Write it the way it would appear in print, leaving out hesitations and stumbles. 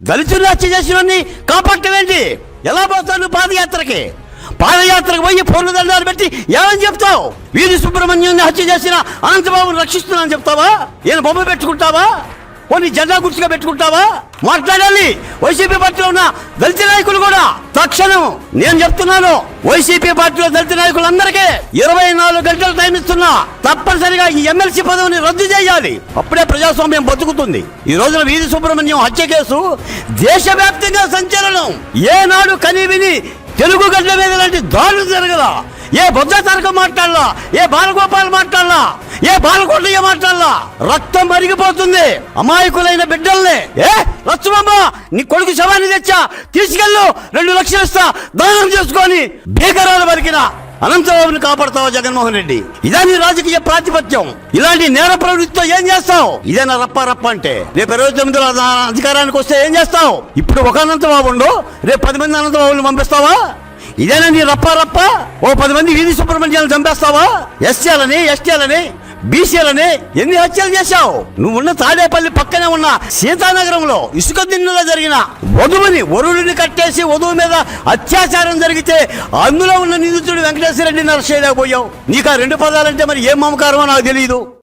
దళితులు హత్య చేసినవన్నీ కాపాడటమేంటి? ఎలా పోతావు నువ్వు పాదయాత్రకి? పాదయాత్రకు పోయి పూర్ణదండాలు పెట్టి ఏమని చెప్తావు? వీరి సుబ్రహ్మణ్యాన్ని హత్య చేసిన అనంతబాబుని రక్షిస్తున్నానని చెప్తావా? ఈయన బొమ్మ పెట్టుకుంటావా? కొన్ని జెండా గుర్తుగా పెట్టుకుంటావా? మాట్లాడాలి. వైసీపీ పార్టీలో ఉన్న దళిత నాయకులు కూడా తక్షణం నేను చెప్తున్నాను, వైసీపీ పార్టీలో దళిత నాయకులందరికీ 24 గంటలు టైం ఇస్తున్నా. తప్పనిసరిగా ఈ ఎమ్మెల్సీ పదవిని రద్దు చేయాలి. అప్పుడే ప్రజాస్వామ్యం బతుకుతుంది. ఈ రోజున వీరి సుబ్రహ్మణ్యం హత్య కేసు దేశవ్యాప్తంగా సంచలనం. ఏనాడు కనీవిని తెలుగు గడ్డ మీద లాంటి దాడులు జరగదా? ఏ బొజ్జ తారకం మాట్లాడలా, ఏ బాలగోపాల్ మాట్లాడలా, ఏ బాలకోటయ్య మాట్లాడలా. రక్తం మరిగిపోతుంది. అమాయకులైన బిడ్డల్ని లక్ష్మమ్మ నీ కొడుకు శవాన్ని తెచ్చా తీసుకెళ్ళు, 2 లక్షలు ఇస్తా దానం చేసుకొని భీకరాలు వరికిన అనంతబాబుని కాపాడుతావా జగన్మోహన్ రెడ్డి? ఇదే నీ రాజకీయ ప్రాతిపత్యం? ఇలాంటి నేర ప్రవృత్తితో ఏం చేస్తావు? ఇదేనా రప్ప రప్ప అంటే? రేపు 29 అధికారానికి వస్తే ఏం చేస్తావు? ఇప్పుడు ఒక అనంతబాబు ఉండు, రేపు 10 మంది అనంతబాబుని పంపిస్తావా? ఇదేనా నీ రప్ప రప్ప? ఓ 10 మంది వీధి సుబ్రహ్మణ్యాలను చంపేస్తావా? ఎస్సీలని, ఎస్టీలని, బీసీలని ఎన్ని హత్యలు చేశావు? నువ్వున్న తాడేపల్లి పక్కనే ఉన్న సీతానగరంలో ఇసుక దిన్నెలో జరిగిన వరుడిని కట్టేసి వధువు మీద అత్యాచారం జరిగితే అందులో ఉన్న నిందితుడు వెంకటేశ్వర రెడ్డిని అరెస్ట్ చేయలేకపోయావు. నీకు ఆ 2 పదాలంటే మరి ఏం మమకారమో నాకు తెలియదు.